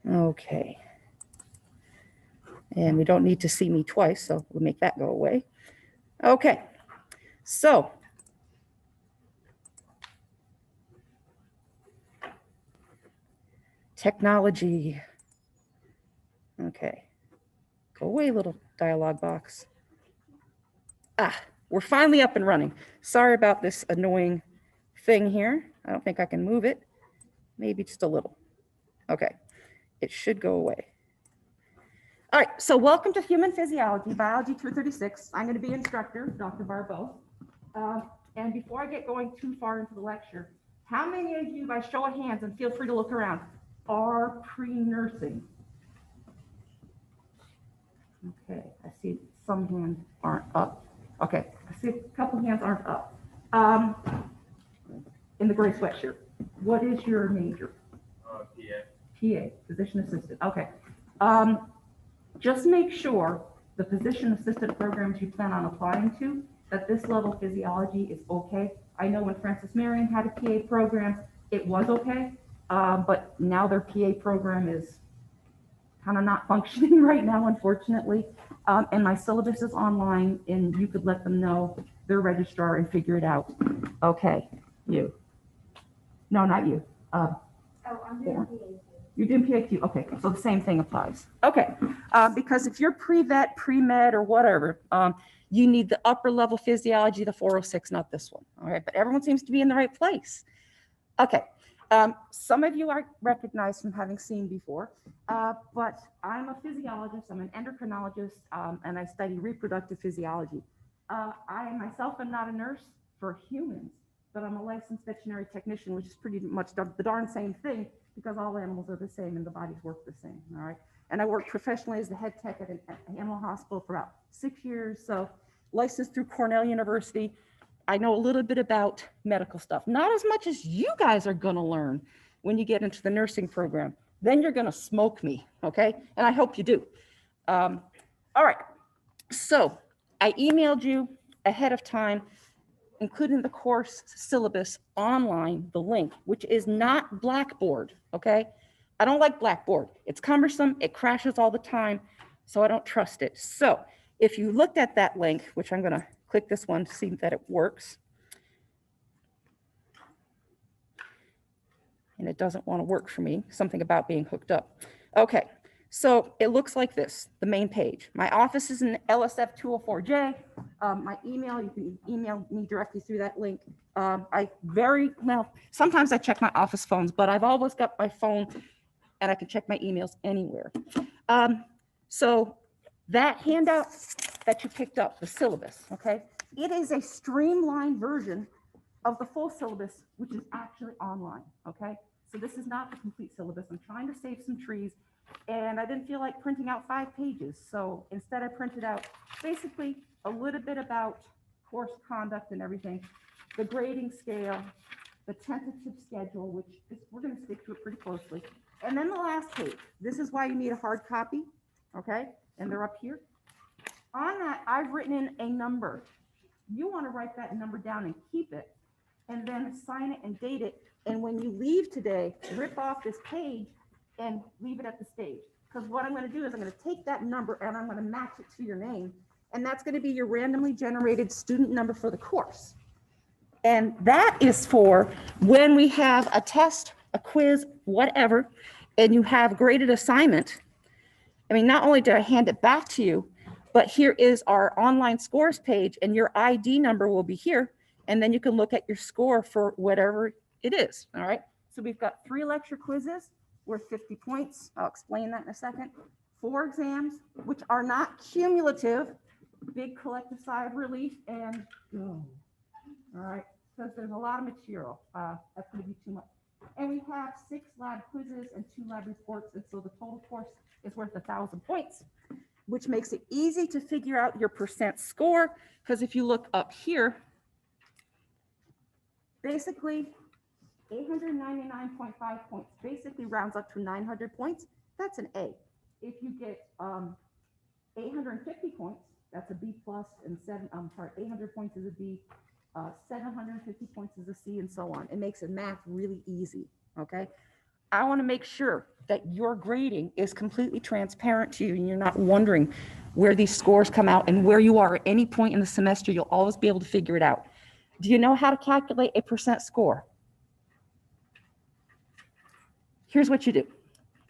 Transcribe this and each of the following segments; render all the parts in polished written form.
Okay. And we don't need to see me twice, so we'll make that go away. Okay, so technology. Okay, go away, little dialog box. We're finally up and running. Sorry about this annoying thing here. I don't think I can move it. Maybe just a little. Okay, it should go away. All right, so welcome to Human Physiology, Biology 236. I'm going to be instructor, Dr. Barbeau. And before I get going too far into the lecture, how many of you, by show of hands, and feel free to look around, are pre-nursing? Okay, I see some hands aren't up. Okay, I see a couple hands aren't up. In the gray sweatshirt, what is your major? PA, physician assistant. Okay. Just make sure the physician assistant programs you plan on applying to, that this level of physiology is okay. I know when Francis Marion had a PA program, it was okay, but now their PA program is kind of not functioning right now, unfortunately. And my syllabus is online, and you could let them know, their registrar, and figure it out. Okay, you. No, not you. I'm doing PA. You're doing PAQ, okay, so the same thing applies. Okay, because if you're pre-vet, pre-med, or whatever, you need the upper level physiology, the 406, not this one, all right? But everyone seems to be in the right place. Okay, some of you I recognize from having seen before, but I'm a physiologist, I'm an endocrinologist, and I study reproductive physiology. I myself am not a nurse for humans, but I'm a licensed veterinary technician, which is pretty much the darn same thing, because all animals are the same and the bodies work the same, all right? And I worked professionally as the head tech at an animal hospital for about 6 years, so licensed through Cornell University. I know a little bit about medical stuff, not as much as you guys are gonna learn when you get into the nursing program. Then you're gonna smoke me, okay? And I hope you do. All right, so I emailed you ahead of time, including the course syllabus online, the link, which is not Blackboard, okay? I don't like Blackboard. It's cumbersome, it crashes all the time, so I don't trust it. So if you looked at that link, which I'm gonna click this one to see that it works, and it doesn't wanna work for me, something about being hooked up. Okay, so it looks like this, the main page. My office is in LSF 204J. My email, you can email me directly through that link. Sometimes I check my office phones, but I've always got my phone and I can check my emails anywhere. So that handout that you picked up, the syllabus, okay? It is a streamlined version of the full syllabus, which is actually online, okay? So this is not the complete syllabus. I'm trying to save some trees, and I didn't feel like printing out 5 pages. So instead I printed out basically a little bit about course conduct and everything, the grading scale, the tentative schedule, which is, we're gonna stick to it pretty closely. And then the last page, this is why you need a hard copy, okay? And they're up here. On that, I've written in a number. You wanna write that number down and keep it, and then sign it and date it. And when you leave today, rip off this page and leave it at the stage. Because what I'm gonna do is I'm gonna take that number and I'm gonna match it to your name. And that's gonna be your randomly generated student number for the course. And that is for when we have a test, a quiz, whatever, and you have graded assignment. I mean, not only did I hand it back to you, but here is our online scores page, and your ID number will be here. And then you can look at your score for whatever it is, all right? So we've got 3 lecture quizzes worth 50 points. I'll explain that in a second. 4 exams, which are not cumulative. Big collective sigh of relief, and go. All right, because there's a lot of material. That's going to be too much. And we have 6 lab quizzes and 2 lab reports, and so the total course is worth 1,000 points, which makes it easy to figure out your percent score, because if you look up here, basically 899.5 points basically rounds up to 900 points. That's an A. If you get 850 points, that's a B plus, and 800 points is a B, 750 points is a C, and so on. It makes the math really easy, okay? I want to make sure that your grading is completely transparent to you and you're not wondering where these scores come out and where you are at any point in the semester. You'll always be able to figure it out. Do you know how to calculate a percent score? Here's what you do.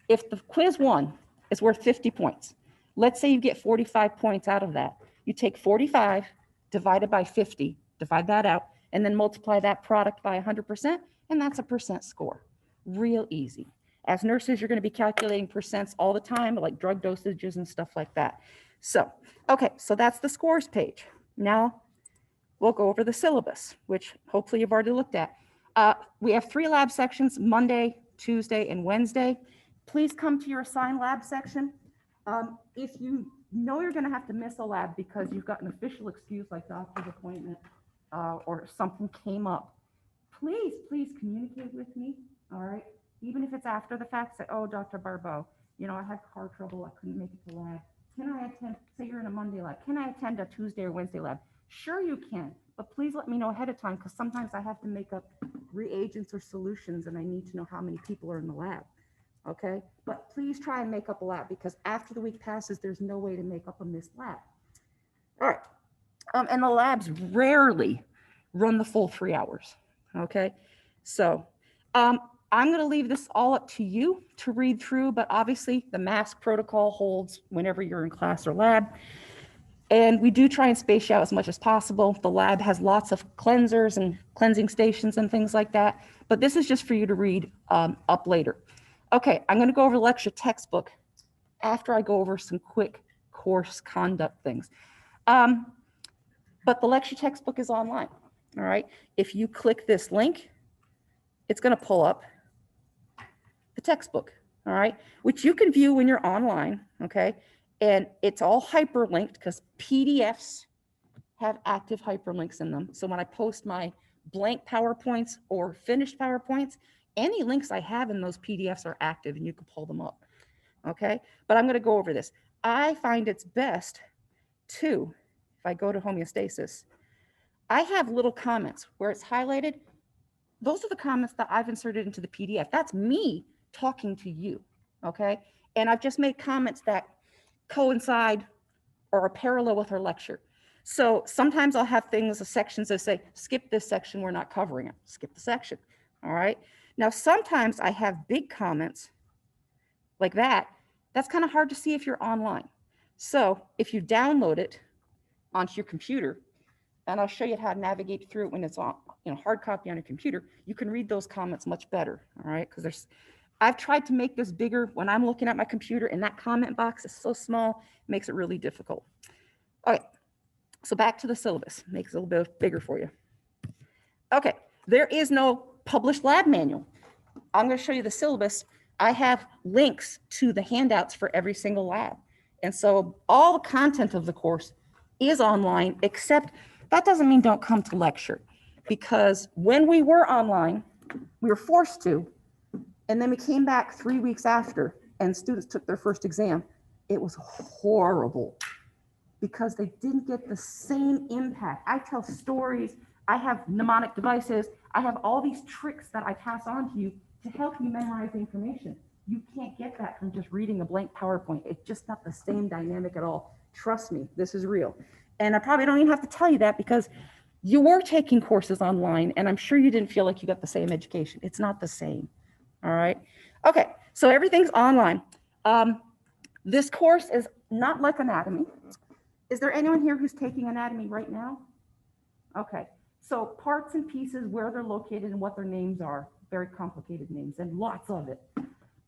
If the quiz 1 is worth 50 points, let's say you get 45 points out of that. You take 45 divided by 50, divide that out, and then multiply that product by 100%, and that's a percent score. Real easy. As nurses, you're going to be calculating percents all the time, like drug dosages and stuff like that. So, okay, so that's the scores page. Now, we'll go over the syllabus, which hopefully you've already looked at. We have 3 lab sections, Monday, Tuesday, and Wednesday. Please come to your assigned lab section. If you know you're going to have to miss a lab because you've got an official excuse like doctor's appointment or something came up, please communicate with me, all right? Even if it's after the fact, say, oh, Dr. Barbeau, you know, I had car trouble, I couldn't make it to lab. Can I attend, say you're in a Monday lab, can I attend a Tuesday or Wednesday lab? Sure you can, but please let me know ahead of time because sometimes I have to make up reagents or solutions and I need to know how many people are in the lab, okay? But please try and make up a lab because after the week passes, there's no way to make up a missed lab. All right, and the labs rarely run the full 3 hours, okay? So I'm going to leave this all up to you to read through, but obviously the mask protocol holds whenever you're in class or lab. And we do try and space you out as much as possible. The lab has lots of cleansers and cleansing stations and things like that, but this is just for you to read up later. Okay, I'm going to go over the lecture textbook after I go over some quick course conduct things. But the lecture textbook is online, all right? If you click this link, it's going to pull up the textbook, all right, which you can view when you're online, okay? And it's all hyperlinked because PDFs have active hyperlinks in them. So when I post my blank PowerPoints or finished PowerPoints, any links I have in those PDFs are active and you can pull them up, okay? But I'm going to go over this. I find it's best to, if I go to homeostasis, I have little comments where it's highlighted. Those are the comments that I've inserted into the PDF. That's me talking to you, okay? And I've just made comments that coincide or are parallel with our lecture. So sometimes I'll have things, sections that say, skip this section, we're not covering it. Skip the section, all right? Now, sometimes I have big comments like that. That's kind of hard to see if you're online. So if you download it onto your computer, and I'll show you how to navigate through it when it's on, you know, hard copy on your computer, you can read those comments much better, all right? Because I've tried to make this bigger when I'm looking at my computer and that comment box is so small, it makes it really difficult. Okay, so back to the syllabus, makes it a little bit bigger for you. Okay, there is no published lab manual. I'm going to show you the syllabus. I have links to the handouts for every single lab. And so all the content of the course is online, except that doesn't mean don't come to lecture. Because when we were online, we were forced to, and then we came back 3 weeks after and students took their first exam. It was horrible because they didn't get the same impact. I tell stories, I have mnemonic devices, I have all these tricks that I pass on to you to help you memorize information. You can't get that from just reading a blank PowerPoint. It's just not the same dynamic at all. Trust me, this is real. And I probably don't even have to tell you that because you were taking courses online and I'm sure you didn't feel like you got the same education. It's not the same, all right? Okay, so everything's online. This course is not like anatomy. Is there anyone here who's taking anatomy right now? Okay, so parts and pieces, where they're located and what their names are, very complicated names and lots of it.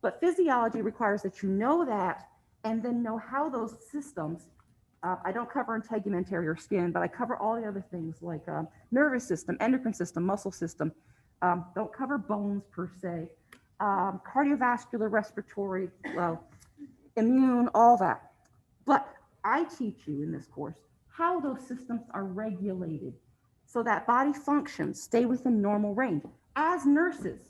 But physiology requires that you know that and then know how those systems, I don't cover integumentary or skin, but I cover all the other things like nervous system, endocrine system, muscle system. Don't cover bones per se. Cardiovascular, respiratory, immune, all that. But I teach you in this course how those systems are regulated so that body functions stay within normal range. As nurses,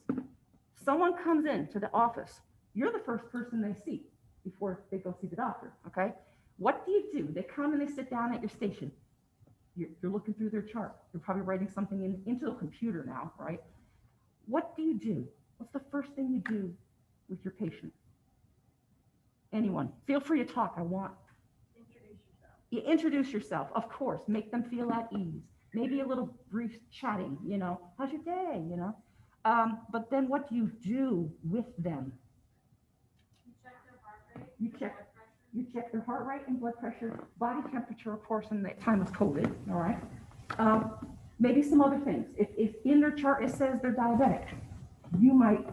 someone comes into the office, you're the first person they see before they go see the doctor, okay? What do? They come and they sit down at your station. You're looking through their chart. You're probably writing something into a computer now, right? What do? What's the first thing you do with your patient? Anyone? Feel free to talk. I want. You introduce yourself, of course. Make them feel at ease. Maybe a little brief chatting, how's your day, But then what do you do with them? You check their heart rate and blood pressure, body temperature, of course, in the time of COVID, all right? Maybe some other things. If in their chart it says they're diabetic, you might,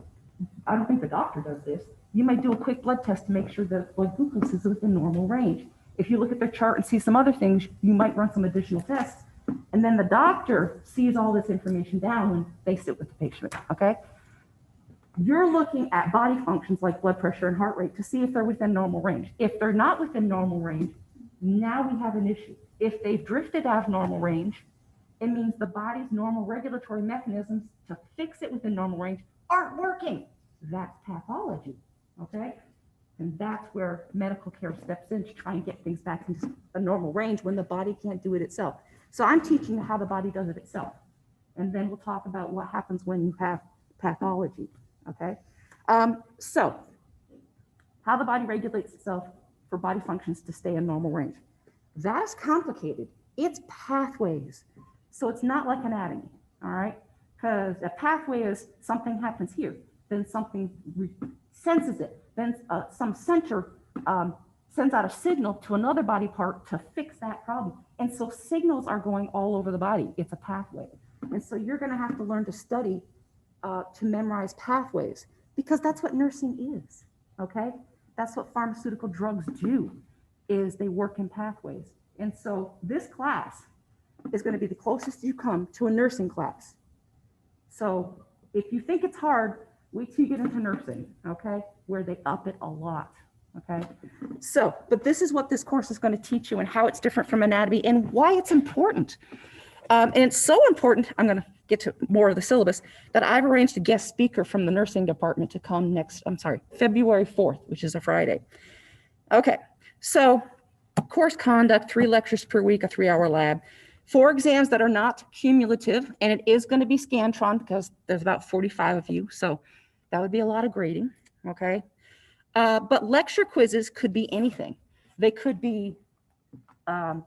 I don't think the doctor does this, you might do a quick blood test to make sure that blood glucose is within normal range. If you look at their chart and see some other things, you might run some additional tests. And then the doctor sees all this information down when they sit with the patient, okay? You're looking at body functions like blood pressure and heart rate to see if they're within normal range. If they're not within normal range, now we have an issue. If they've drifted out of normal range, it means the body's normal regulatory mechanisms to fix it within normal range aren't working. That's pathology, okay? And that's where medical care steps in to try and get things back into a normal range when the body can't do it itself. So I'm teaching you how the body does it itself. And then we'll talk about what happens when you have pathology, okay? So how the body regulates itself for body functions to stay in normal range. That is complicated. It's pathways. So it's not like anatomy, all right? Because a pathway is something happens here, then something senses it, then some center sends out a signal to another body part to fix that problem. And so signals are going all over the body. It's a pathway. And so you're going to have to learn to study to memorize pathways, because that's what nursing is, okay? That's what pharmaceutical drugs do, is they work in pathways. And so this class is going to be the closest you come to a nursing class. So if you think it's hard, wait till you get into nursing, okay? Where they up it a lot, okay? So, but this is what this course is going to teach you and how it's different from anatomy and why it's important. And it's so important, I'm going to get to more of the syllabus, that I've arranged a guest speaker from the nursing department to come February 4th, which is a Friday. Okay, so course conduct, 3 lectures per week, a 3-hour lab, 4 exams that are not cumulative, and it is going to be Scantron because there's about 45 of you, so that would be a lot of grading, okay? But lecture quizzes could be anything. They could be fill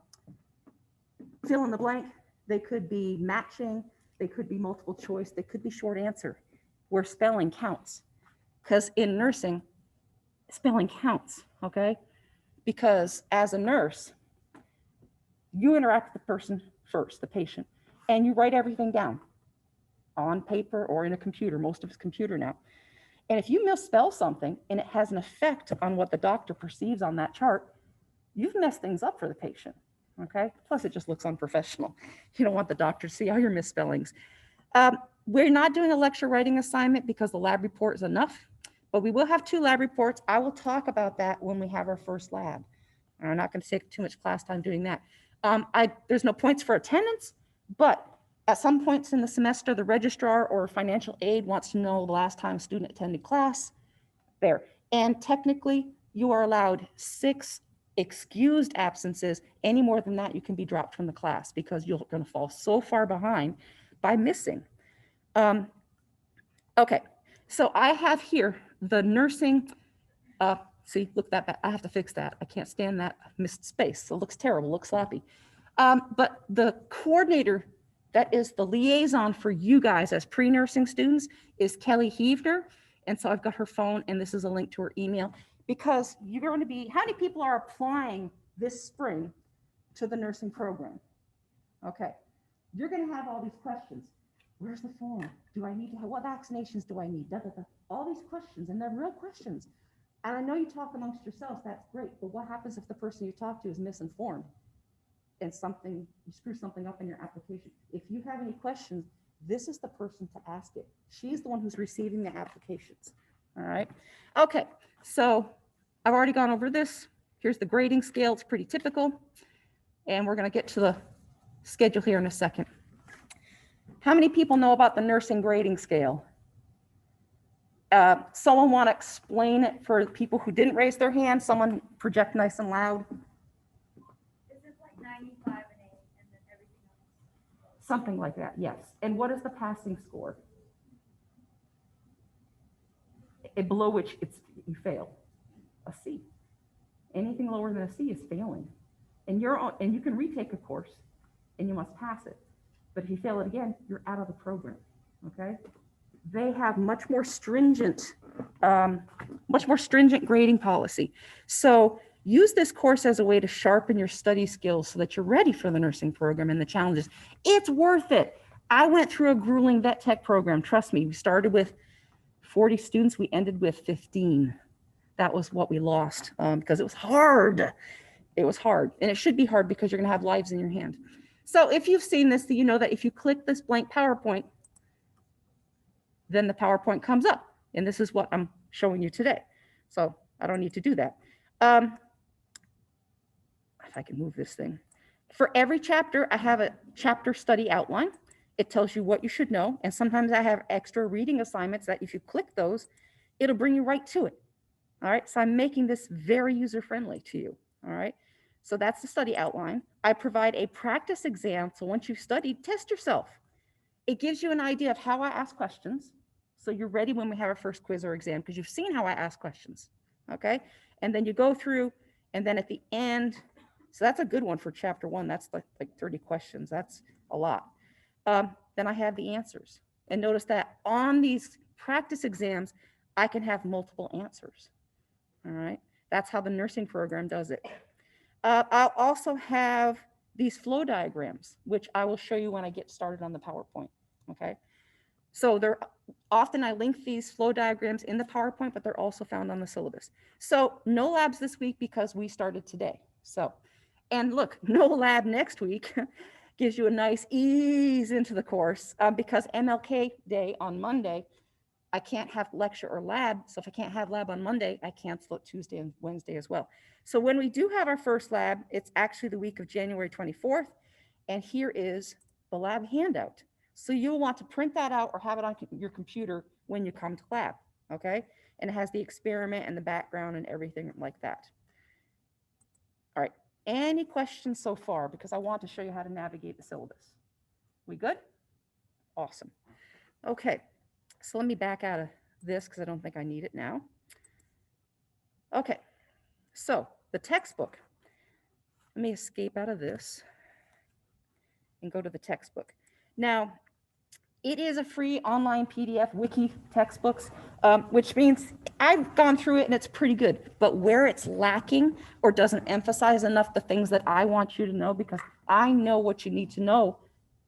in the blank, they could be matching, they could be multiple choice, they could be short answer, where spelling counts. Because in nursing, spelling counts, okay? Because as a nurse, you interact with the person first, the patient, and you write everything down on paper or in a computer. Most of it's computer now. And if you misspell something and it has an effect on what the doctor perceives on that chart, you've messed things up for the patient, okay? Plus it just looks unprofessional. You don't want the doctor to see all your misspellings. We're not doing a lecture writing assignment because the lab report is enough, but we will have 2 lab reports. I will talk about that when we have our first lab. I'm not going to take too much class time doing that. There's no points for attendance, but at some points in the semester, the registrar or financial aid wants to know the last time a student attended class there. And technically, you are allowed 6 excused absences. Any more than that, you can be dropped from the class because you're going to fall so far behind by missing. Okay, so I have here the nursing, see, look that back. I have to fix that. I can't stand that missed space. So it looks terrible, looks sloppy. But the coordinator that is the liaison for you guys as pre-nursing students is Kelly Heavner. And so I've got her phone, and this is a link to her email, because you're going to be, how many people are applying this spring to the nursing program? Okay, you're going to have all these questions. Where's the form? Do I need to have, what vaccinations do I need? Da, da, da. All these questions, and they're real questions. And I know you talk amongst yourselves, that's great, but what happens if the person you talk to is misinformed and you screw something up in your application? If you have any questions, this is the person to ask it. She's the one who's receiving the applications, all right? Okay, so I've already gone over this. Here's the grading scale, it's pretty typical. And we're gonna get to the schedule here in a second. How many people know about the nursing grading scale? Someone want to explain it for people who didn't raise their hand? Someone project nice and loud. Is it like 95 and 8 and then everything else? Something like that, yes. And what is the passing score? Below which you fail, a C. Anything lower than a C is failing. And you can retake a course and you must pass it. But if you fail it again, you're out of the program, okay? They have much more stringent grading policy. So use this course as a way to sharpen your study skills so that you're ready for the nursing program and the challenges. It's worth it. I went through a grueling vet tech program. Trust me, we started with 40 students. We ended with 15. That was what we lost because it was hard. It was hard. And it should be hard because you're going to have lives in your hand. So if you've seen this, you know that if you click this blank PowerPoint, then the PowerPoint comes up. And this is what I'm showing you today. So I don't need to do that. If I can move this thing. For every chapter, I have a chapter study outline. It tells you what you should know. And sometimes I have extra reading assignments that if you click those, it'll bring you right to it. All right, so I'm making this very user-friendly to you. All right, so that's the study outline. I provide a practice exam. So once you've studied, test yourself. It gives you an idea of how I ask questions. So you're ready when we have our first quiz or exam because you've seen how I ask questions. Okay, and then you go through, and then at the end, so that's a good one for chapter 1. That's like 30 questions. That's a lot. Then I have the answers. And notice that on these practice exams, I can have multiple answers. All right, that's how the nursing program does it. I'll also have these flow diagrams, which I will show you when I get started on the PowerPoint. Okay, so often I link these flow diagrams in the PowerPoint, but they're also found on the syllabus. So no labs this week because we started today. So, and look, no lab next week gives you a nice ease into the course because MLK Day on Monday, I can't have lecture or lab. So if I can't have lab on Monday, I cancel it Tuesday and Wednesday as well. So when we do have our first lab, it's actually the week of January 24th. And here is the lab handout. So you'll want to print that out or have it on your computer when you come to lab, okay? And it has the experiment and the background and everything like that. All right, any questions so far? Because I want to show you how to navigate the syllabus. We good? Awesome. Okay. So let me back out of this because I don't think I need it now. Okay, so the textbook. Let me escape out of this and go to the textbook. Now, it is a free online PDF wiki textbooks, which means I've gone through it and it's pretty good. But where it's lacking or doesn't emphasize enough the things that I want you to know, because I know what you need to know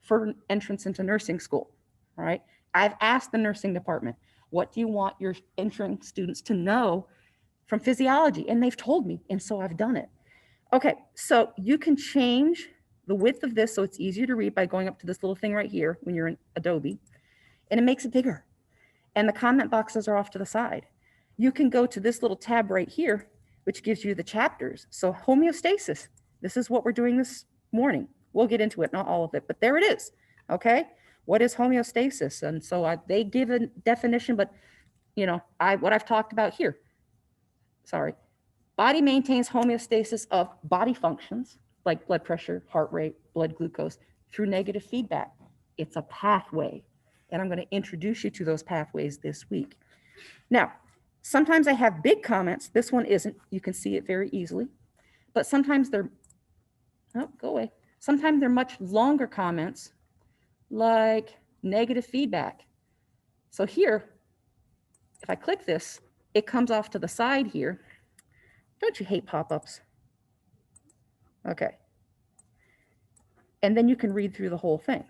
for entrance into nursing school, all right? I've asked the nursing department, what do you want your entering students to know from physiology? And they've told me, and so I've done it. Okay, so you can change the width of this so it's easier to read by going up to this little thing right here when you're in Adobe, and it makes it bigger. And the comment boxes are off to the side. You can go to this little tab right here, which gives you the chapters. So homeostasis, this is what we're doing this morning. We'll get into it, not all of it, but there it is, okay? What is homeostasis? And so they give a definition, but you know, what I've talked about here, sorry. Body maintains homeostasis of body functions like blood pressure, heart rate, blood glucose through negative feedback. It's a pathway. And I'm going to introduce you to those pathways this week. Now, sometimes I have big comments. This one isn't. You can see it very easily. But sometimes they're, oh, go away. Sometimes they're much longer comments like negative feedback. So here, if I click this, it comes off to the side here. Don't you hate pop-ups? Okay. And then you can read through the whole thing.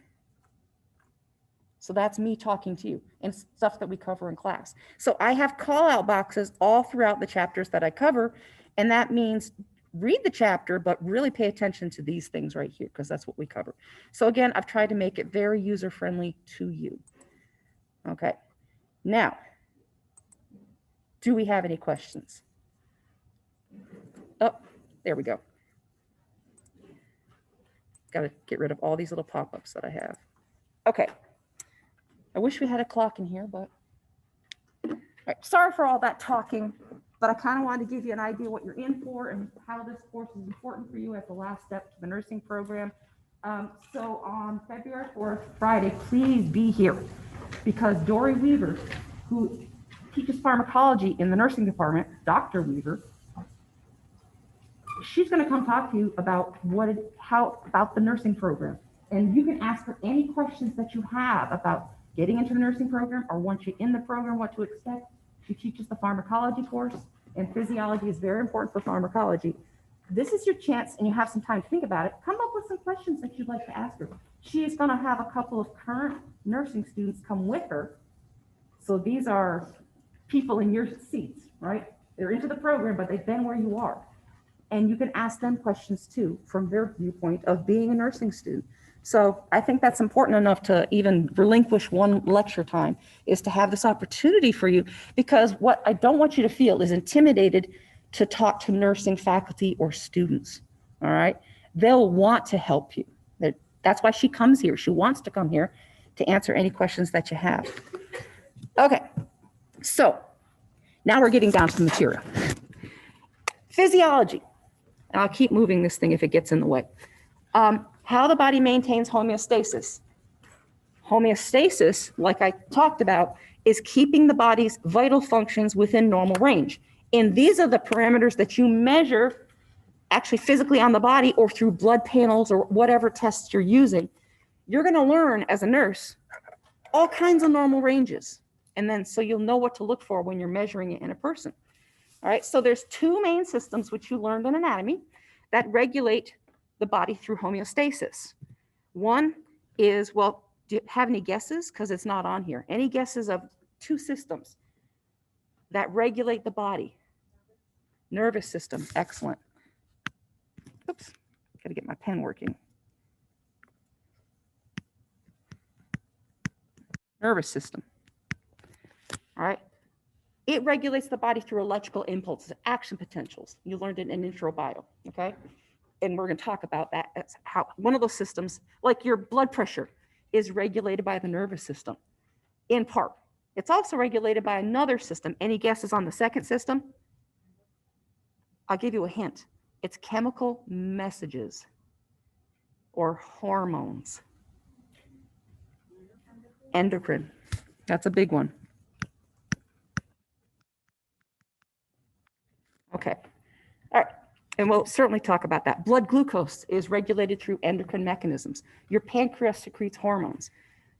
So that's me talking to you and stuff that we cover in class. So I have call-out boxes all throughout the chapters that I cover, and that means read the chapter, but really pay attention to these things right here because that's what we cover. So again, I've tried to make it very user-friendly to you. Okay. Now, do we have any questions? Oh, there we go. Got to get rid of all these little pop-ups that I have. Okay. I wish we had a clock in here, but all right. Sorry for all that talking, but I kind of wanted to give you an idea what you're in for and how this course is important for you as the last step to the nursing program. So on February 4th, Friday, please be here because Dory Weaver, who teaches pharmacology in the nursing department, Dr. Weaver, she's going to come talk to you about about the nursing program. And you can ask her any questions that you have about getting into the nursing program, or once you're in the program, what to expect. She teaches the pharmacology course, and physiology is very important for pharmacology. This is your chance, and you have some time to think about it. Come up with some questions that you'd like to ask her. She is going to have a couple of current nursing students come with her. So these are people in your seats, right? They're into the program, but they've been where you are. And you can ask them questions too, from their viewpoint of being a nursing student. So I think that's important enough to even relinquish one lecture time, is to have this opportunity for you, because what I don't want you to feel is intimidated to talk to nursing faculty or students, all right? They'll want to help you. That's why she comes here. She wants to come here to answer any questions that you have. Okay, so now we're getting down to the material. Physiology, and I'll keep moving this thing if it gets in the way. How the body maintains homeostasis. Homeostasis, like I talked about, is keeping the body's vital functions within normal range. And these are the parameters that you measure actually physically on the body, or through blood panels, or whatever tests you're using. You're going to learn as a nurse all kinds of normal ranges. And then so you'll know what to look for when you're measuring it in a person. All right, so there's two main systems which you learned in anatomy that regulate the body through homeostasis. One is, well, do you have any guesses? Because it's not on here. Any guesses of two systems that regulate the body? Nervous system, excellent. Oops, gotta get my pen working. Nervous system, all right? It regulates the body through electrical impulses, action potentials. You learned it in intro bio, okay? And we're gonna talk about that. That's how one of those systems, like your blood pressure, is regulated by the nervous system, in part. It's also regulated by another system. Any guesses on the second system? I'll give you a hint. It's chemical messages or hormones. Endocrine, that's a big one. Okay, all right, and we'll certainly talk about that. Blood glucose is regulated through endocrine mechanisms. Your pancreas secretes hormones.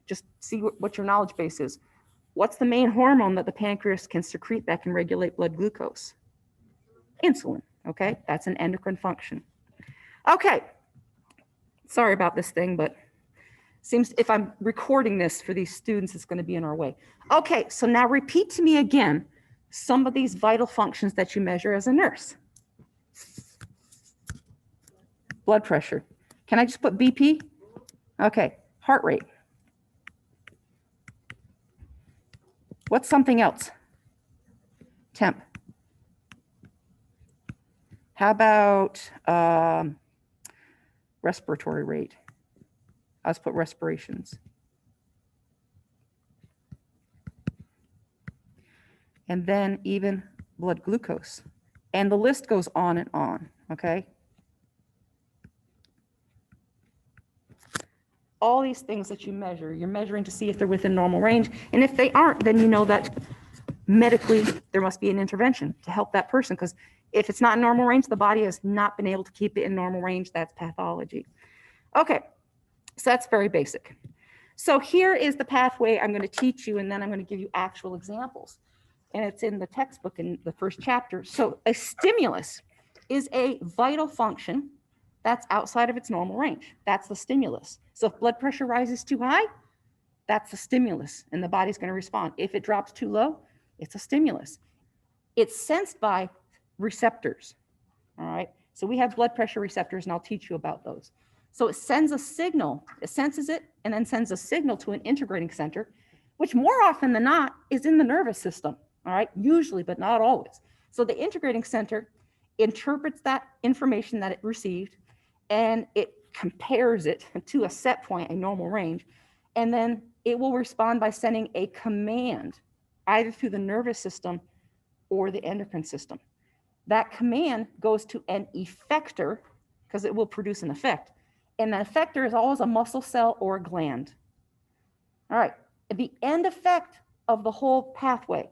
Just see what your knowledge base is. What's the main hormone that the pancreas can secrete that can regulate blood glucose? Insulin, okay? That's an endocrine function. Okay, sorry about this thing, but seems if I'm recording this for these students, it's going to be in our way. Okay, so now repeat to me again some of these vital functions that you measure as a nurse. Blood pressure. Can I just put BP? Okay, heart rate. What's something else? Temp. How about respiratory rate? Let's put respirations. And then even blood glucose. And the list goes on and on, okay? All these things that you measure, you're measuring to see if they're within normal range. And if they aren't, then you know that medically there must be an intervention to help that person, because if it's not in normal range, the body has not been able to keep it in normal range. That's pathology. Okay, so that's very basic. So here is the pathway I'm going to teach you, and then I'm going to give you actual examples. And it's in the textbook in the first chapter. So a stimulus is a vital function that's outside of its normal range. That's the stimulus. So if blood pressure rises too high, that's the stimulus, and the body's going to respond. If it drops too low, it's a stimulus. It's sensed by receptors, all right? So we have blood pressure receptors, and I'll teach you about those. So it sends a signal, it senses it, and then sends a signal to an integrating center, which more often than not is in the nervous system, all right? Usually, but not always. So the integrating center interprets that information that it received, and it compares it to a set point, a normal range, and then it will respond by sending a command either through the nervous system or the endocrine system. That command goes to an effector, because it will produce an effect. And the effector is always a muscle cell or a gland. All right, the end effect of the whole pathway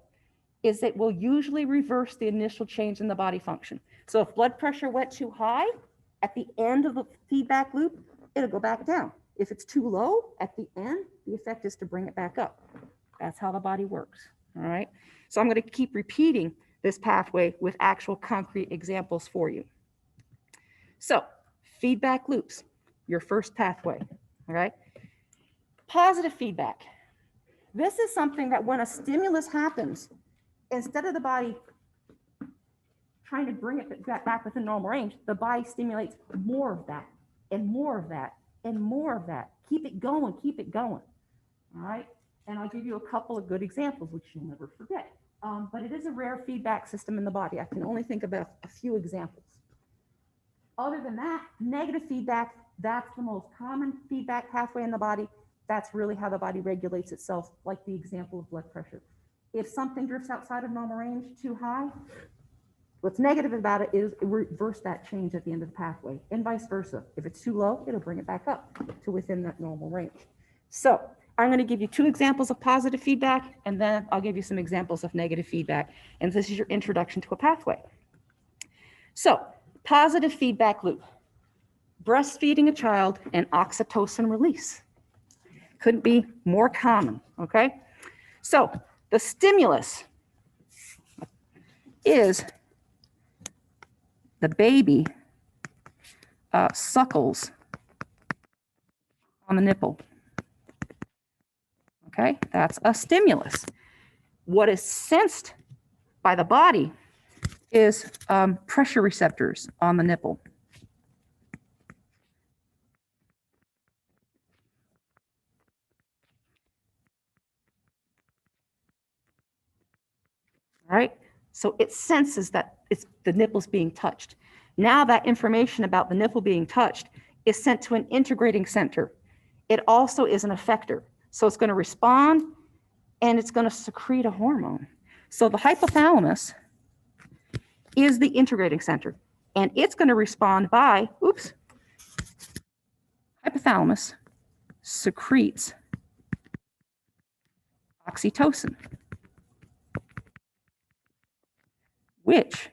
is it will usually reverse the initial change in the body function. So if blood pressure went too high, at the end of the feedback loop, it'll go back down. If it's too low, at the end, the effect is to bring it back up. That's how the body works, all right? So I'm going to keep repeating this pathway with actual concrete examples for you. So feedback loops, your first pathway, all right? Positive feedback. This is something that when a stimulus happens, instead of the body trying to bring it back within normal range, the body stimulates more of that and more of that and more of that. Keep it going, all right? And I'll give you a couple of good examples, which you'll never forget. But it is a rare feedback system in the body. I can only think about a few examples. Other than that, negative feedback, that's the most common feedback pathway in the body. That's really how the body regulates itself, like the example of blood pressure. If something drifts outside of normal range too high, what's negative about it is reverse that change at the end of the pathway, and vice versa. If it's too low, it'll bring it back up to within that normal range. So I'm going to give you two examples of positive feedback, and then I'll give you some examples of negative feedback. And this is your introduction to a pathway. So positive feedback loop, breastfeeding a child and oxytocin release. Couldn't be more common, okay? So the stimulus is the baby suckles on the nipple. Okay, that's a stimulus. What is sensed by the body is pressure receptors on the nipple. All right, so it senses that the nipple's being touched. Now that information about the nipple being touched is sent to an integrating center. It also is an effector. So it's going to respond and it's going to secrete a hormone. So the hypothalamus is the integrating center, and it's going to respond by, hypothalamus secretes oxytocin, which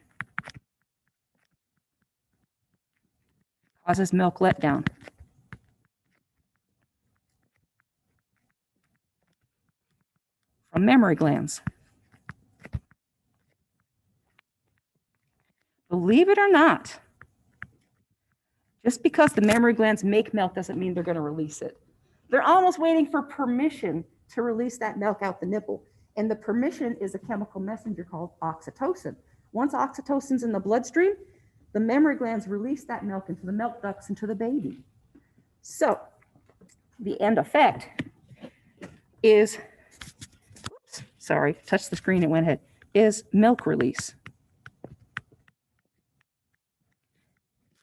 causes milk letdown. From mammary glands. Believe it or not, just because the mammary glands make milk doesn't mean they're going to release it. They're almost waiting for permission to release that milk out the nipple. And the permission is a chemical messenger called oxytocin. Once oxytocin's in the bloodstream, the mammary glands release that milk into the milk ducts into the baby. So the end effect is, sorry, touched the screen, it went ahead, is milk release.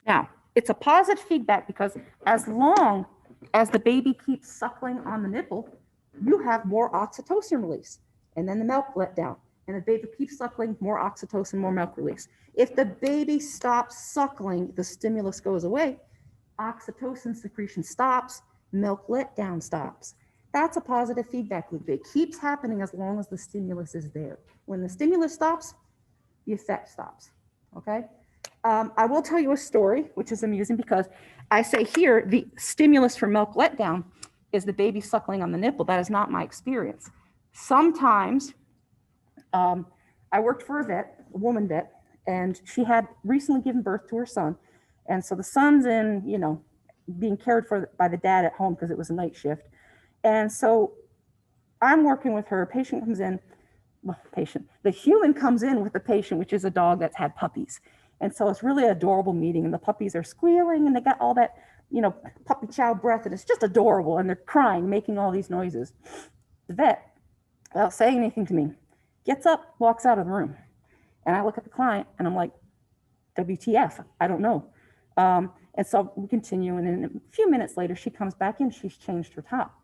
Now, it's a positive feedback because as long as the baby keeps suckling on the nipple, you have more oxytocin release, and then the milk let down. And the baby keeps suckling, more oxytocin, more milk release. If the baby stops suckling, the stimulus goes away, oxytocin secretion stops, milk letdown stops. That's a positive feedback loop. It keeps happening as long as the stimulus is there. When the stimulus stops, the effect stops, okay? I will tell you a story, which is amusing because I say here, the stimulus for milk letdown is the baby suckling on the nipple. That is not my experience. Sometimes, I worked for a vet, a woman vet, and she had recently given birth to her son. And so the son's in, being cared for by the dad at home because it was a night shift. And so I'm working with her, patient comes in, the human comes in with the patient, which is a dog that's had puppies. And so it's really an adorable meeting, and the puppies are squealing and they got all that, puppy chow breath, and it's just adorable. And they're crying, making all these noises. The vet, without saying anything to me, gets up, walks out of the room. And I look at the client and I'm like, WTF, I don't know. And so we continue, and then a few minutes later, she comes back in, she's changed her top.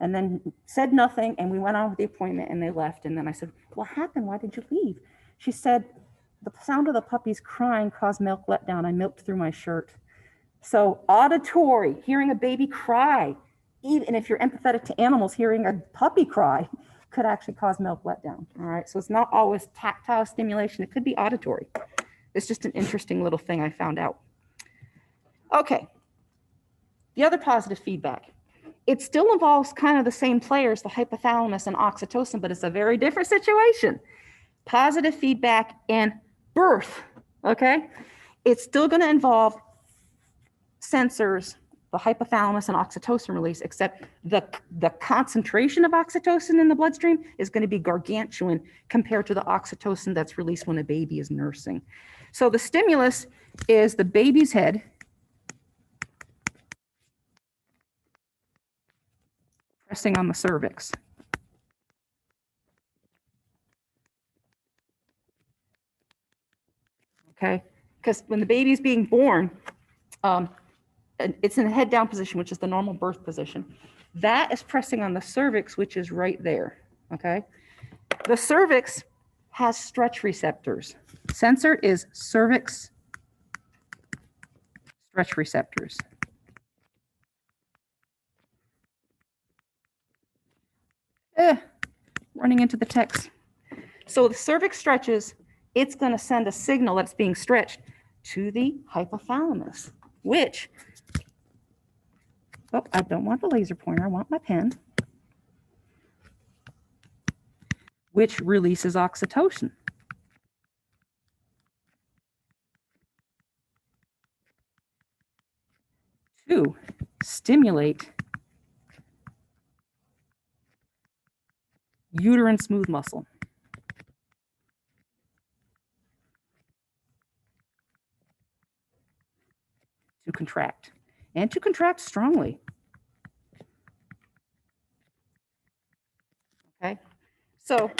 And then said nothing, and we went on with the appointment, and they left. And then I said, what happened? Why did you leave? She said, the sound of the puppies crying caused milk letdown. I milked through my shirt. So auditory, hearing a baby cry, even if you're empathetic to animals, hearing a puppy cry could actually cause milk letdown. All right, so it's not always tactile stimulation. It could be auditory. It's just an interesting little thing I found out. Okay, the other positive feedback. It still involves kind of the same players, the hypothalamus and oxytocin, but it's a very different situation. Positive feedback in birth, okay? It's still going to involve sensors, the hypothalamus and oxytocin release, except the concentration of oxytocin in the bloodstream is going to be gargantuan compared to the oxytocin that's released when a baby is nursing. So the stimulus is the baby's head pressing on the cervix. Okay, because when the baby is being born, it's in a head down position, which is the normal birth position. That is pressing on the cervix, which is right there. Okay, the cervix has stretch receptors. Sensor is cervix stretch receptors. Running into the text. So the cervix stretches, it's going to send a signal that's being stretched to the hypothalamus, which, oh, I don't want the laser pointer, I want my pen, which releases oxytocin. To stimulate uterine smooth muscle. To contract, and to contract strongly. Okay, so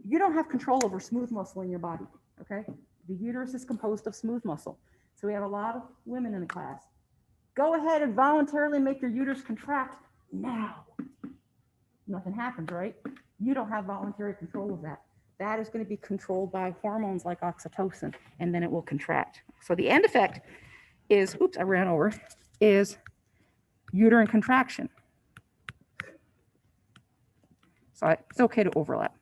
you don't have control over smooth muscle in your body. Okay, the uterus is composed of smooth muscle. So we have a lot of women in the class. Go ahead and voluntarily make your uterus contract now. Nothing happens, right? You don't have voluntary control of that. That is going to be controlled by hormones like oxytocin, and then it will contract. So the end effect is, oops, I ran over, is uterine contraction. So it's okay to overlap.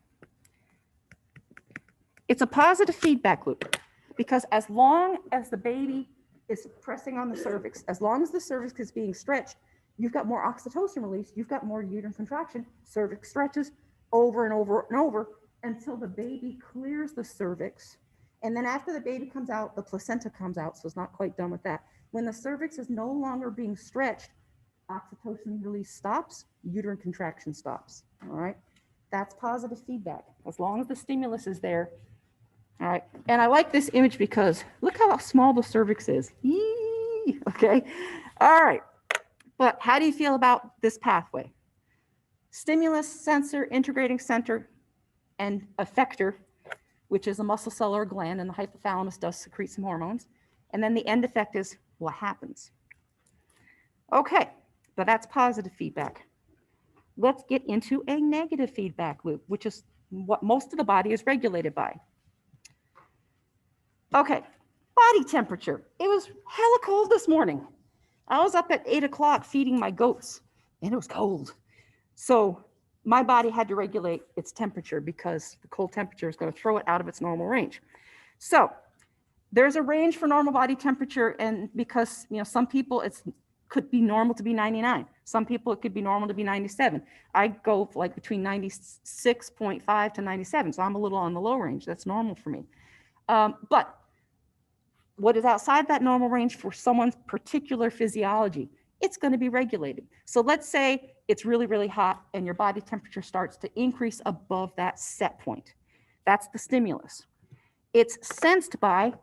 It's a positive feedback loop because as long as the baby is pressing on the cervix, as long as the cervix is being stretched, you've got more oxytocin release, you've got more uterine contraction, cervix stretches over and over and over until the baby clears the cervix. And then after the baby comes out, the placenta comes out, so it's not quite done with that. When the cervix is no longer being stretched, oxytocin release stops, uterine contraction stops, all right? That's positive feedback, as long as the stimulus is there. All right, and I like this image because look how small the cervix is. Yee! Okay, all right. But how do you feel about this pathway? Stimulus, sensor, integrating center, and effector, which is a muscle cell or gland, and the hypothalamus does secrete some hormones. And then the end effect is what happens. Okay, but that's positive feedback. Let's get into a negative feedback loop, which is what most of the body is regulated by. Okay, body temperature. It was hella cold this morning. I was up at 8 o'clock feeding my goats, and it was cold. So my body had to regulate its temperature because the cold temperature is going to throw it out of its normal range. So there's a range for normal body temperature, and because some people it could be normal to be 99. Some people it could be normal to be 97. I go like between 96.5 to 97, so I'm a little on the low range. That's normal for me. But what is outside that normal range for someone's particular physiology, it's going to be regulated. So let's say it's really, really hot and your body temperature starts to increase above that set point. That's the stimulus. It's sensed by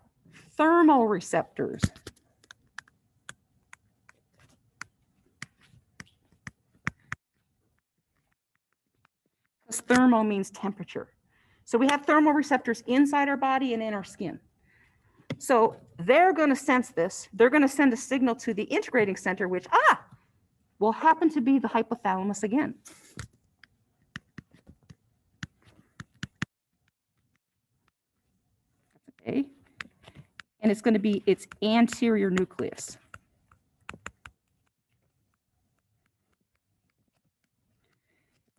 thermoreceptors. Because thermo means temperature. So we have thermoreceptors inside our body and in our skin. So they're going to sense this. They're going to send a signal to the integrating center, which will happen to be the hypothalamus again. Okay. And it's going to be its anterior nucleus.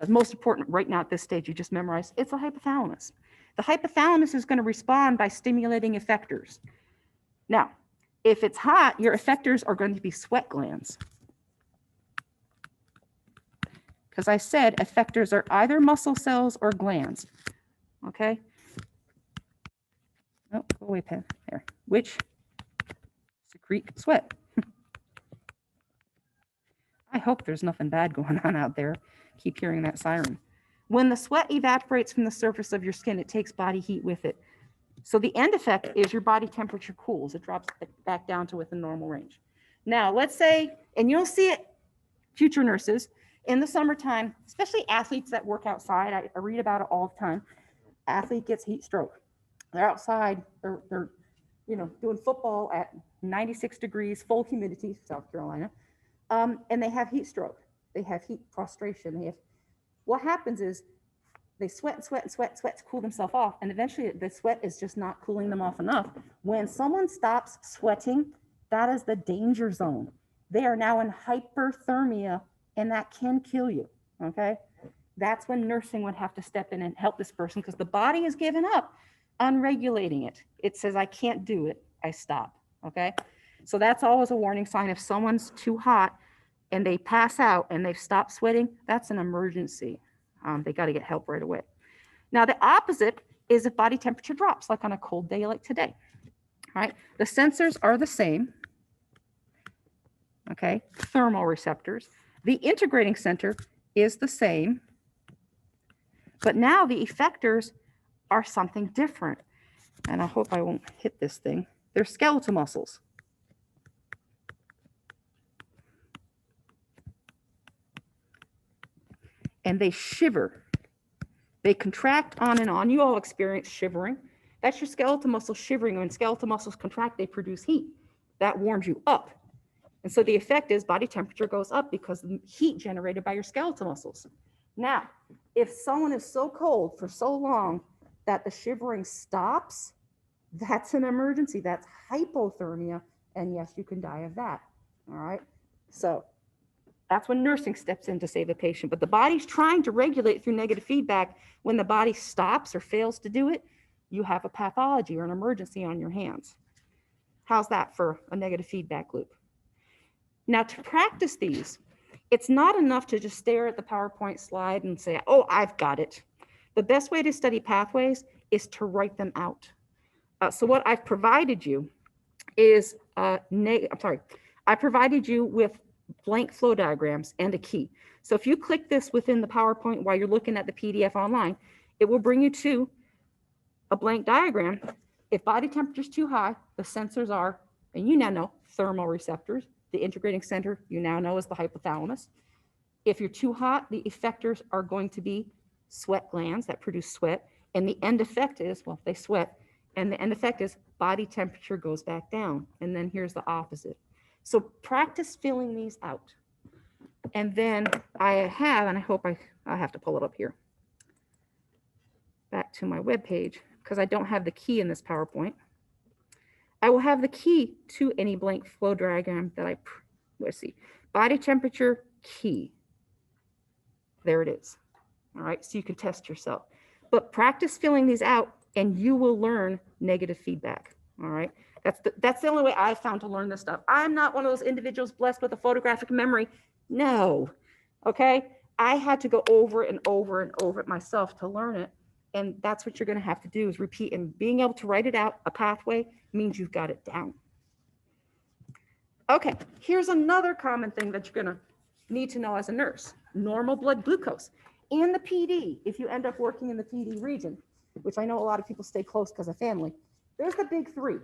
But most important right now at this stage, you just memorize, it's a hypothalamus. The hypothalamus is going to respond by stimulating effectors. Now, if it's hot, your effectors are going to be sweat glands. Because I said effectors are either muscle cells or glands. Okay? Oh, go away, pen. There. Which secrete sweat. I hope there's nothing bad going on out there. Keep hearing that siren. When the sweat evaporates from the surface of your skin, it takes body heat with it. So the end effect is your body temperature cools. It drops back down to within normal range. Now, let's say, and you'll see it, future nurses, in the summertime, especially athletes that work outside. I read about it all the time. Athlete gets heat stroke. They're outside, they're doing football at 96 degrees, full humidity, South Carolina, and they have heat stroke. They have heat prostration. What happens is they sweat and sweat and sweat and sweat to cool themselves off, and eventually the sweat is just not cooling them off enough. When someone stops sweating, that is the danger zone. They are now in hyperthermia, and that can kill you, okay? That's when nursing would have to step in and help this person because the body has given up on regulating it. It says, I can't do it, I stop, okay? So that's always a warning sign. If someone's too hot and they pass out and they've stopped sweating, that's an emergency. They got to get help right away. Now, the opposite is if body temperature drops, like on a cold day like today. All right, the sensors are the same. Okay, thermal receptors. The integrating center is the same, but now the effectors are something different. And I hope I won't hit this thing. They're skeletal muscles. And they shiver. They contract on and on. You all experience shivering. That's your skeletal muscles shivering. When skeletal muscles contract, they produce heat. That warms you up. And so the effect is body temperature goes up because of the heat generated by your skeletal muscles. Now, if someone is so cold for so long that the shivering stops, that's an emergency. That's hypothermia. And yes, you can die of that. All right. So that's when nursing steps in to save the patient. But the body's trying to regulate through negative feedback. When the body stops or fails to do it, you have a pathology or an emergency on your hands. How's that for a negative feedback loop? Now, to practice these, it's not enough to just stare at the PowerPoint slide and say, oh, I've got it. The best way to study pathways is to write them out. So what I've provided you is, I provided you with blank flow diagrams and a key. So if you click this within the PowerPoint while you're looking at the PDF online, it will bring you to a blank diagram. If body temperature is too high, the sensors are, and you now know, thermal receptors. The integrating center you now know is the hypothalamus. If you're too hot, the effectors are going to be sweat glands that produce sweat. And the end effect is, well, they sweat. And the end effect is body temperature goes back down. And then here's the opposite. So practice filling these out. And then I have, and I hope I have to pull it up here, back to my web page, because I don't have the key in this PowerPoint. I will have the key to any blank flow diagram that let's see, body temperature key. There it is. All right, so you can test yourself. But practice filling these out and you will learn negative feedback. All right, that's the only way I've found to learn this stuff. I'm not one of those individuals blessed with a photographic memory. No, okay? I had to go over and over and over it myself to learn it. And that's what you're going to have to do is repeat, and being able to write it out, a pathway, means you've got it down. Okay, here's another common thing that you're going to need to know as a nurse: normal blood glucose. In the PD, if you end up working in the PD region, which I know a lot of people stay close because of family, there's the big three: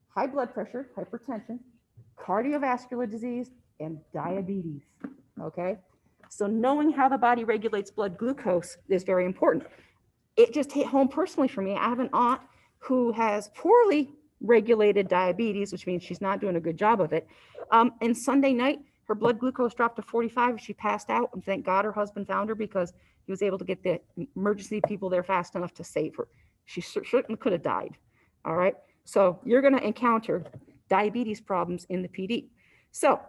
high blood pressure, hypertension, cardiovascular disease, and diabetes. Okay? So knowing how the body regulates blood glucose is very important. It just hit home personally for me. I have an aunt who has poorly regulated diabetes, which means she's not doing a good job of it. And Sunday night, her blood glucose dropped to 45. She passed out, and thank God her husband found her because he was able to get the emergency people there fast enough to save her. She certainly could have died. All right. So you're going to encounter diabetes problems in the PD. So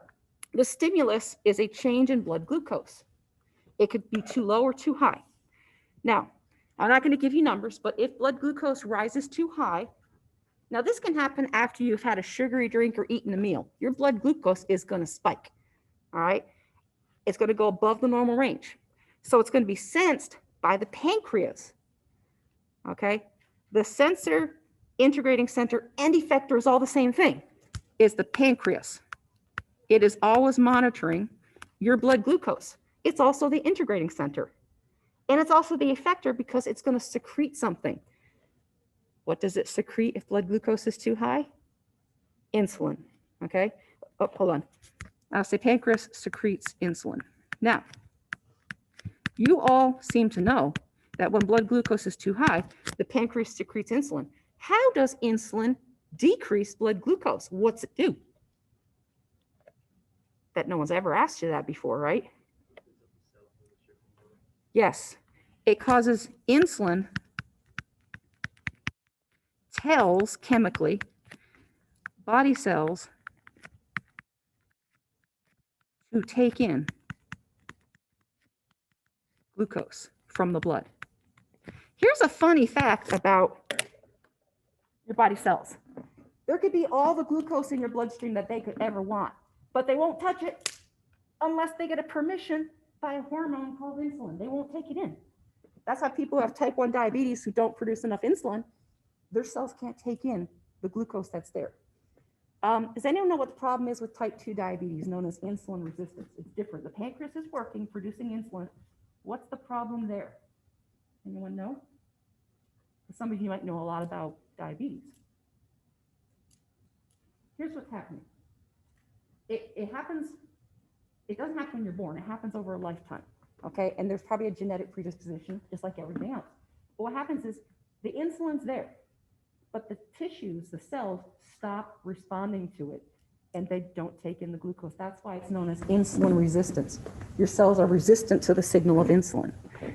the stimulus is a change in blood glucose. It could be too low or too high. Now, I'm not going to give you numbers, but if blood glucose rises too high, now this can happen after you've had a sugary drink or eaten a meal. Your blood glucose is going to spike, all right? It's going to go above the normal range. So it's going to be sensed by the pancreas, okay? The sensor, integrating center, and effector is all the same thing, is the pancreas. It is always monitoring your blood glucose. It's also the integrating center. And it's also the effector because it's going to secrete something. What does it secrete if blood glucose is too high? Insulin, okay? Oh, hold on. I'll say pancreas secretes insulin. Now, you all seem to know that when blood glucose is too high, the pancreas secretes insulin. How does insulin decrease blood glucose? What's it do? That no one's ever asked you that before, right? Yes, it causes insulin tells chemically body cells to take in glucose from the blood. Here's a funny fact about your body cells. There could be all the glucose in your bloodstream that they could ever want, but they won't touch it unless they get a permission by a hormone called insulin. They won't take it in. That's how people who have type 1 diabetes who don't produce enough insulin, their cells can't take in the glucose that's there. Does anyone know what the problem is with type 2 diabetes, known as insulin resistance? It's different. The pancreas is working, producing insulin. What's the problem there? Anyone know? Some of you might know a lot about diabetes. Here's what's happening. It happens, it doesn't happen when you're born. It happens over a lifetime, okay? And there's probably a genetic predisposition, just like everything else. But what happens is the insulin's there, but the tissues, the cells, stop responding to it, and they don't take in the glucose. That's why it's known as insulin resistance. Your cells are resistant to the signal of insulin.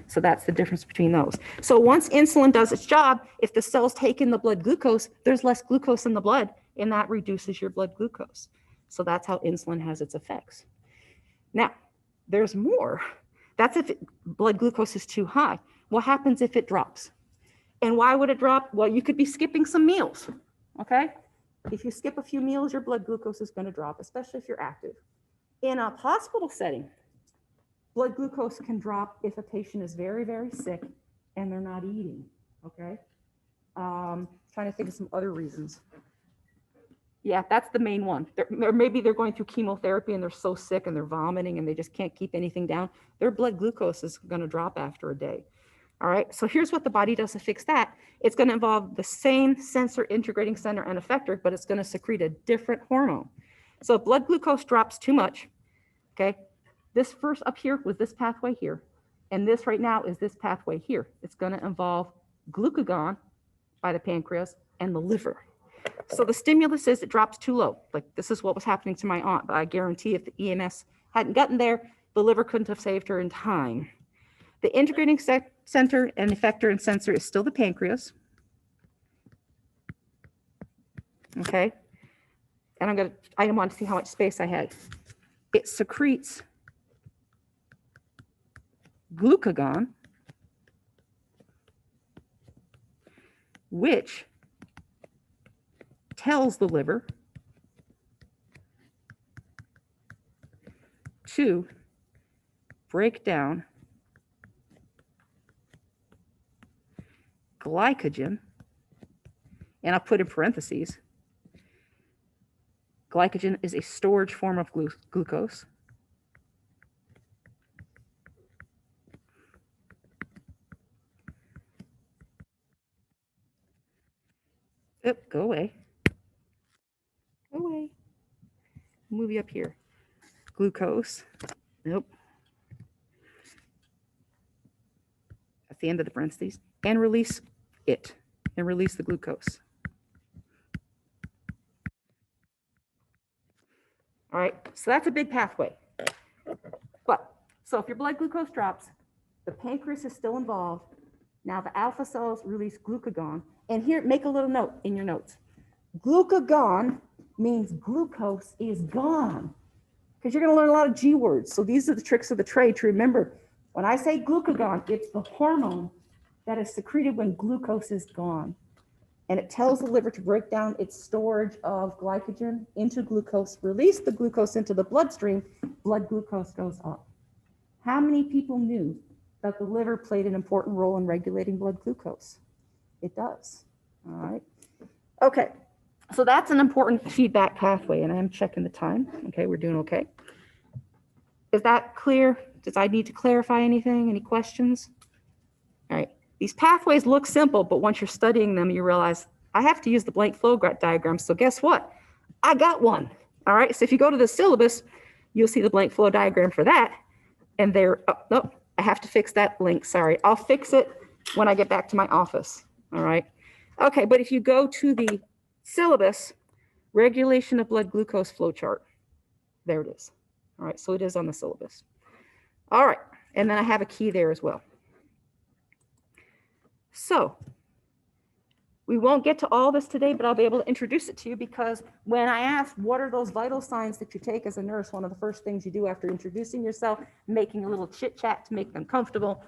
So that's the difference between those. So once insulin does its job, if the cells take in the blood glucose, there's less glucose in the blood, and that reduces your blood glucose. So that's how insulin has its effects. Now, there's more. That's if blood glucose is too high. What happens if it drops? And why would it drop? Well, you could be skipping some meals, okay? If you skip a few meals, your blood glucose is going to drop, especially if you're active. In a hospital setting, blood glucose can drop if a patient is very, very sick and they're not eating, okay? Trying to think of some other reasons. Yeah, that's the main one. Or maybe they're going through chemotherapy and they're so sick and they're vomiting and they just can't keep anything down. Their blood glucose is going to drop after a day. All right, so here's what the body does to fix that. It's going to involve the same sensor, integrating center, and effector, but it's going to secrete a different hormone. So if blood glucose drops too much, okay, this first up here was this pathway here, and this right now is this pathway here. It's going to involve glucagon by the pancreas and the liver. So the stimulus is it drops too low. Like this is what was happening to my aunt, but I guarantee if the EMS hadn't gotten there, the liver couldn't have saved her in time. The integrating center and effector and sensor is still the pancreas. Okay. And I want to see how much space I had. It secretes glucagon, which tells the liver to break down glycogen, and I'll put in parentheses, glycogen is a storage form of glucose. Oop, go away. Go away. Move you up here. Glucose. Nope. At the end of the parentheses. And release it. And release the glucose. All right, so that's a big pathway. But, so if your blood glucose drops, the pancreas is still involved. Now the alpha cells release glucagon. And here, make a little note in your notes. Glucagon means glucose is gone. Because you're going to learn a lot of G words. So these are the tricks of the trade to remember When I say glucagon, it's the hormone that is secreted when glucose is gone. And it tells the liver to break down its storage of glycogen into glucose, release the glucose into the bloodstream, blood glucose goes up. How many people knew that the liver played an important role in regulating blood glucose? It does, all right? Okay, so that's an important feedback pathway, and I'm checking the time. Okay, we're doing okay. Is that clear? Does I need to clarify anything? Any questions? All right, these pathways look simple, but once you're studying them, you realize I have to use the blank flow diagram. So guess what? I got one. All right, so if you go to the syllabus, you'll see the blank flow diagram for that. And there, oh, no, I have to fix that link. Sorry, I'll fix it when I get back to my office. All right. Okay, but if you go to the syllabus, regulation of blood glucose flow chart, there it is. All right, so it is on the syllabus. All right, and then I have a key there as well. So we won't get to all this today, but I'll be able to introduce it to you because when I asked what are those vital signs that you take as a nurse, one of the first things you do after introducing yourself, making a little chit chat to make them comfortable,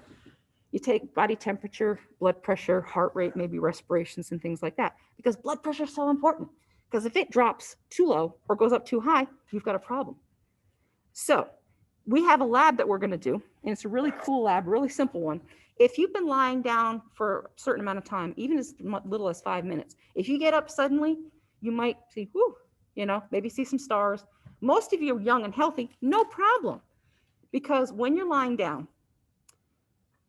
you take body temperature, blood pressure, heart rate, maybe respirations and things like that, because blood pressure is so important. Because if it drops too low or goes up too high, you've got a problem. So we have a lab that we're going to do, and it's a really cool lab, really simple one. If you've been lying down for a certain amount of time, even as little as 5 minutes, if you get up suddenly, you might see, whoo, you know, maybe see some stars. Most of you are young and healthy, no problem. Because when you're lying down,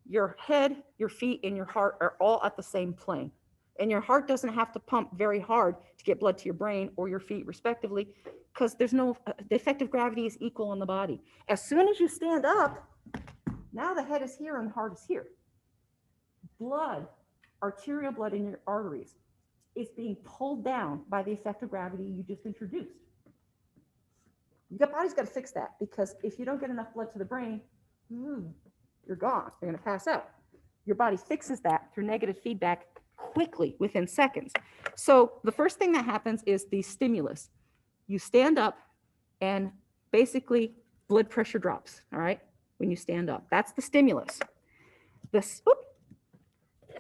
your head, your feet, and your heart are all at the same plane. And your heart doesn't have to pump very hard to get blood to your brain or your feet respectively, because there's no, the effective gravity is equal on the body. As soon as you stand up, now the head is here and the heart is here. Blood, arterial blood in your arteries is being pulled down by the effective gravity you just introduced. Your body's got to fix that, because if you don't get enough blood to the brain, you're gone. You're going to pass out. Your body fixes that through negative feedback quickly, within seconds. So the first thing that happens is the stimulus. You stand up and basically blood pressure drops, all right, when you stand up. That's the stimulus. This,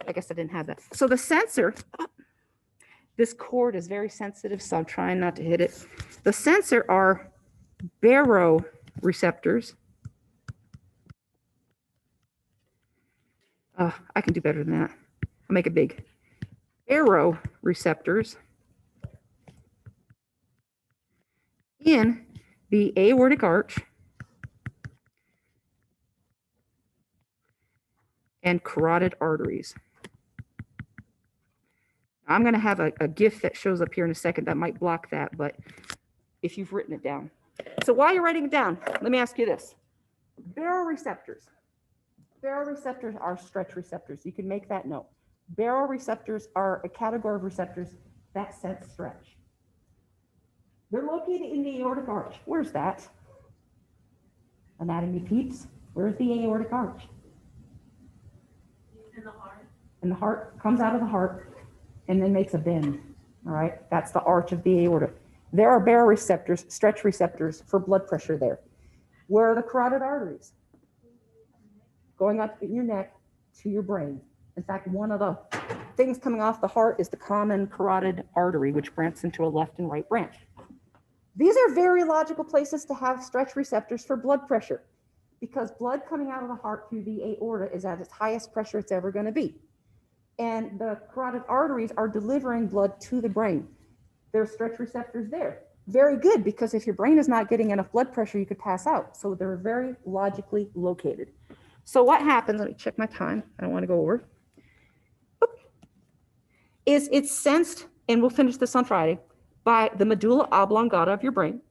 I guess I didn't have that. So the sensor, this cord is very sensitive, so I'm trying not to hit it. The sensor are baroreceptors. I can do better than that. I'll make it big. Baroreceptors in the aortic arch and carotid arteries. I'm going to have a GIF that shows up here in a second that might block that, but if you've written it down. So while you're writing it down, let me ask you this. Baroreceptors. Baroreceptors are stretch receptors. You can make that note. Baroreceptors are a category of receptors that sense stretch. They're located in the aortic arch. Where's that? Anatomy peeps. Where's the aortic arch? In the heart. And the heart comes out of the heart and then makes a bend. All right, that's the arch of the aorta. There are baroreceptors, stretch receptors for blood pressure there. Where are the carotid arteries? Going up in your neck to your brain. In fact, one of the things coming off the heart is the common carotid artery, which branches into a left and right branch. These are very logical places to have stretch receptors for blood pressure, because blood coming out of the heart through the aorta is at its highest pressure it's ever going to be. And the carotid arteries are delivering blood to the brain. There's stretch receptors there. Very good, because if your brain is not getting enough blood pressure, you could pass out. So they're very logically located. So what happens, let me check my time, I don't want to go over, is it's sensed, and we'll finish this on Friday, by the medulla oblongata of your brain.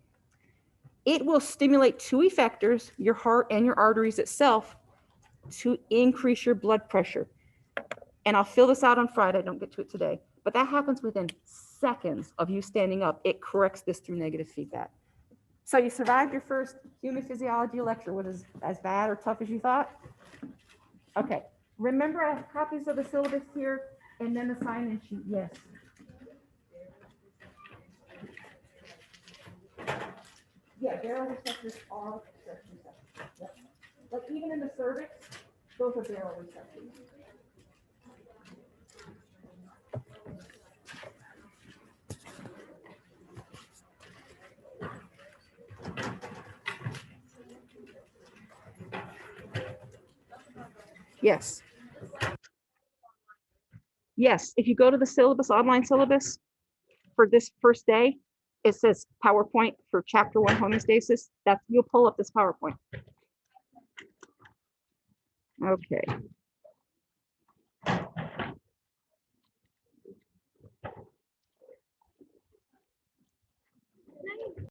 It will stimulate two effectors, your heart and your arteries itself, to increase your blood pressure. And I'll fill this out on Friday, don't get to it today, but that happens within seconds of you standing up. It corrects this through negative feedback. So you survived your first human physiology lecture. Was it as bad or tough as you thought? Okay, remember I have copies of the syllabus here and then the sign-in sheet, yes. Yeah, baroreceptors are stretch receptors. Yep. Like even in the cervix, those are baroreceptors. Yes. Yes, if you go to the syllabus, online syllabus for this first day, it says PowerPoint for chapter 1 homeostasis. You'll pull up this PowerPoint. Okay.